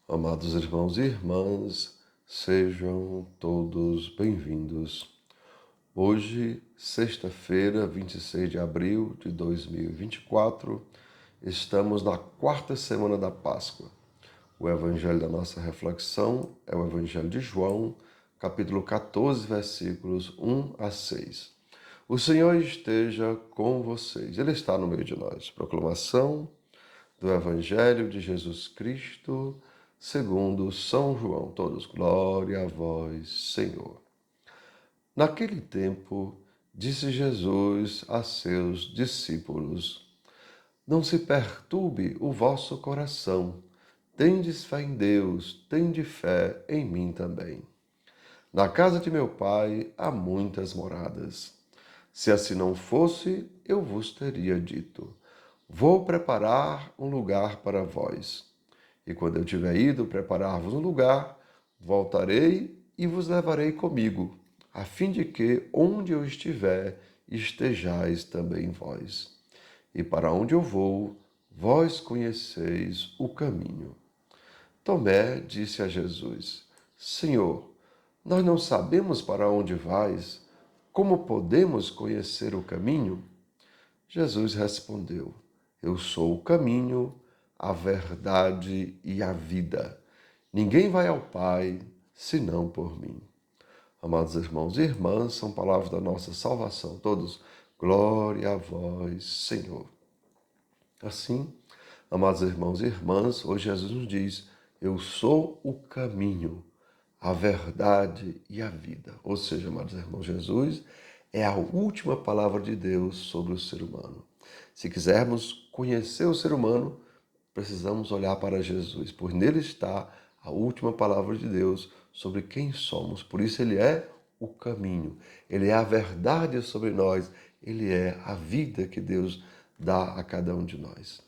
Amados irmãos e irmãs, sejam todos bem-vindos. Hoje, sexta-feira, 26 de abril de 2024, estamos na quarta semana da Páscoa. O evangelho da nossa reflexão é o Evangelho de João, capítulo 14, versículos 1 a 6. O Senhor esteja com vocês. Ele está no meio de nós. Proclamação do Evangelho de Jesus Cristo, segundo São João. Todos, glória a vós, Senhor. Naquele tempo, disse Jesus a seus discípulos: Não se perturbe o vosso coração. Tendes fé em Deus, tende fé em mim também. Na casa de meu Pai há muitas moradas. Se assim não fosse, eu vos teria dito: Vou preparar um lugar para vós. E quando eu tiver ido preparar-vos um lugar, voltarei e vos levarei comigo, a fim de que, onde eu estiver, estejais também vós. E para onde eu vou, vós conheceis o caminho. Tomé disse a Jesus: Senhor, nós não sabemos para onde vais, como podemos conhecer o caminho? Jesus respondeu: Eu sou o caminho, a verdade e a vida. Ninguém vai ao Pai senão por mim. Amados irmãos e irmãs, são palavras da nossa salvação. Todos, glória a vós, Senhor. Assim, amados irmãos e irmãs, hoje Jesus nos diz: Eu sou o caminho, a verdade e a vida. Ou seja, amados irmãos, Jesus é a última palavra de Deus sobre o ser humano. Se quisermos conhecer o ser humano, precisamos olhar para Jesus, pois nele está a última palavra de Deus sobre quem somos. Por isso ele é o caminho, ele é a verdade sobre nós, ele é a vida que Deus dá a cada um de nós.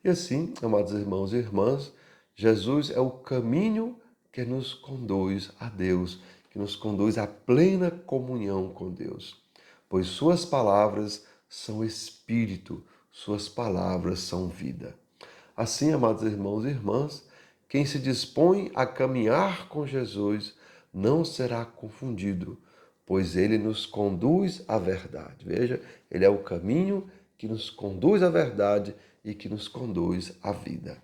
E assim, amados irmãos e irmãs, Jesus é o caminho que nos conduz a Deus, que nos conduz à plena comunhão com Deus. Pois suas palavras são espírito, suas palavras são vida. Assim, amados irmãos e irmãs, quem se dispõe a caminhar com Jesus não será confundido, pois ele nos conduz à verdade. Veja, ele é o caminho que nos conduz à verdade e que nos conduz à vida.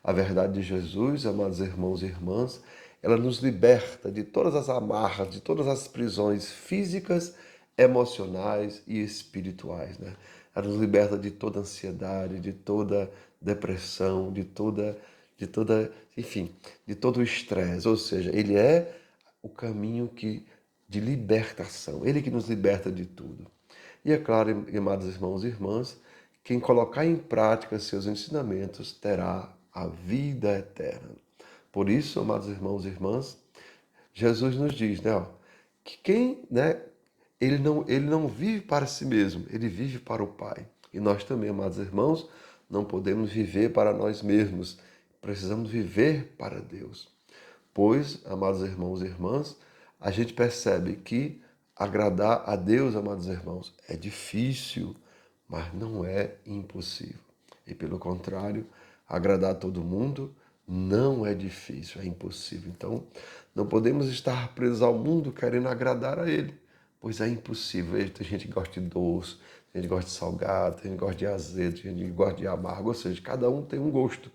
A verdade de Jesus, amados irmãos e irmãs, ela nos liberta de todas as amarras, de todas as prisões físicas, emocionais e espirituais, né? Ela nos liberta de toda ansiedade, de toda depressão, enfim, de todo o estresse. Ou seja, ele é o caminho de libertação, ele que nos liberta de tudo. E é claro, amados irmãos e irmãs, quem colocar em prática seus ensinamentos terá a vida eterna. Por isso, amados irmãos e irmãs, Jesus nos diz, que quem, ele não vive para si mesmo, ele vive para o Pai. E nós também, amados irmãos, não podemos viver para nós mesmos, precisamos viver para Deus. Pois, amados irmãos e irmãs, a gente percebe que agradar a Deus, amados irmãos, é difícil, mas não é impossível. E pelo contrário, agradar a todo mundo não é difícil, é impossível. Então, não podemos estar presos ao mundo querendo agradar a ele, pois é impossível. Veja, tem gente que gosta de doce, tem gente que gosta de salgado, tem gente que gosta de azedo, tem gente que gosta de amargo, ou seja, cada um tem um gosto.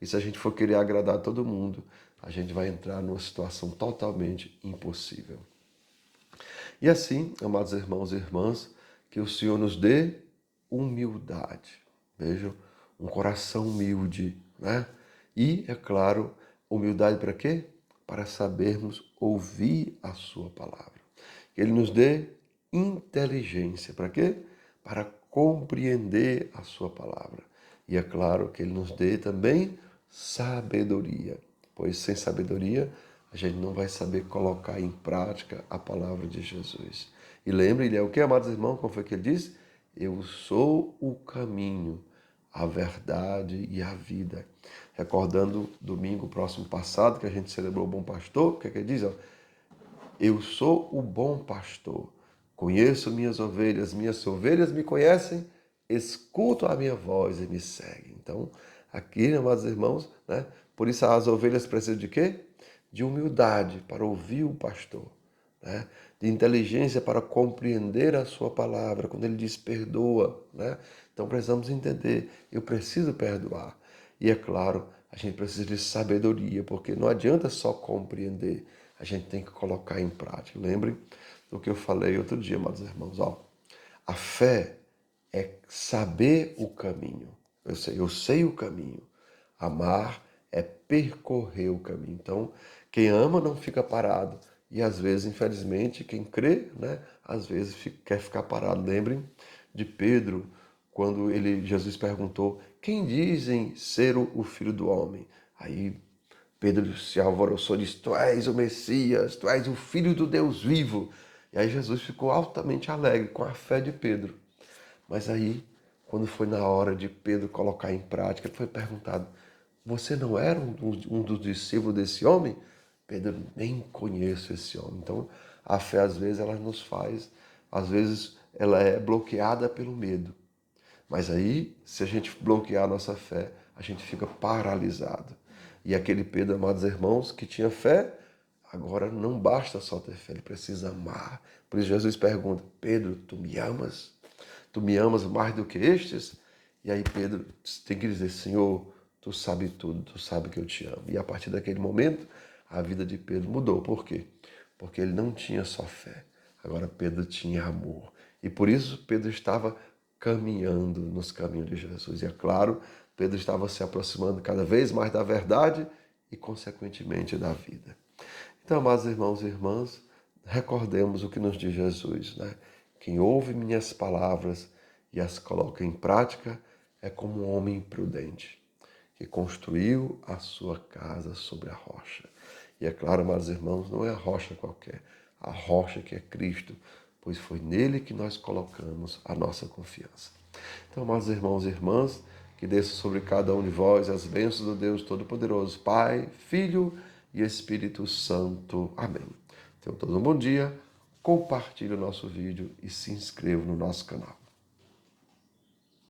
E se a gente for querer agradar a todo mundo, a gente vai entrar numa situação totalmente impossível. E assim, amados irmãos e irmãs, que o Senhor nos dê humildade. Vejam, um coração humilde, né? E, é claro, humildade para quê? Para sabermos ouvir a sua palavra. Que Ele nos dê inteligência. Para quê? Para compreender a sua palavra. E é claro que Ele nos dê também sabedoria, pois sem sabedoria a gente não vai saber colocar em prática a palavra de Jesus. E lembre, ele é o que, amados irmãos? Como foi que ele disse? Eu sou o caminho, a verdade e a vida. Recordando domingo próximo passado, que a gente celebrou o Bom Pastor, o que é que ele diz? Eu sou o bom pastor, conheço minhas ovelhas me conhecem, escutam a minha voz e me seguem. Então, aqui, amados irmãos, Por isso as ovelhas precisam de quê? De humildade para ouvir o pastor, né? De inteligência para compreender a sua palavra, quando ele diz perdoa, né? Então precisamos entender, eu preciso perdoar. E é claro, a gente precisa de sabedoria, porque não adianta só compreender, a gente tem que colocar em prática. Lembrem do que eu falei outro dia, amados irmãos, ó. A fé é saber o caminho. Eu sei o caminho. Amar é percorrer o caminho. Então, quem ama não fica parado. E às vezes, infelizmente, quem crê, né, às vezes quer ficar parado. Lembrem de Pedro, quando Jesus perguntou: quem dizem ser o filho do homem? Aí Pedro se alvoroçou e disse: tu és o Messias, tu és o filho do Deus vivo. E aí Jesus ficou altamente alegre com a fé de Pedro. Mas aí, quando foi na hora de Pedro colocar em prática, ele foi perguntado: você não era um dos discípulos desse homem? Pedro, nem conheço esse homem. Então, a fé, às vezes, ela nos faz, às vezes, ela é bloqueada pelo medo. Mas aí, se a gente bloquear a nossa fé, a gente fica paralisado. E aquele Pedro, amados irmãos, que tinha fé, agora não basta só ter fé, ele precisa amar. Por isso Jesus pergunta: Pedro, tu me amas? Tu me amas mais do que estes? E aí Pedro tem que dizer: Senhor, tu sabe tudo, tu sabe que eu te amo. E a partir daquele momento, a vida de Pedro mudou. Por quê? Porque ele não tinha só fé, agora Pedro tinha amor. E por isso Pedro estava caminhando nos caminhos de Jesus. E é claro, Pedro estava se aproximando cada vez mais da verdade e, consequentemente, da vida. Então, amados irmãos e irmãs, recordemos o que nos diz Jesus, né? Quem ouve minhas palavras e as coloca em prática é como um homem prudente, que construiu a sua casa sobre a rocha. E é claro, amados irmãos, não é a rocha qualquer, a rocha que é Cristo, pois foi nele que nós colocamos a nossa confiança. Então, amados irmãos e irmãs, que desça sobre cada um de vós as bênçãos do Deus Todo-Poderoso, Pai, Filho e Espírito Santo. Amém. Tenham todos um bom dia, compartilhe o nosso vídeo e se inscreva no nosso canal.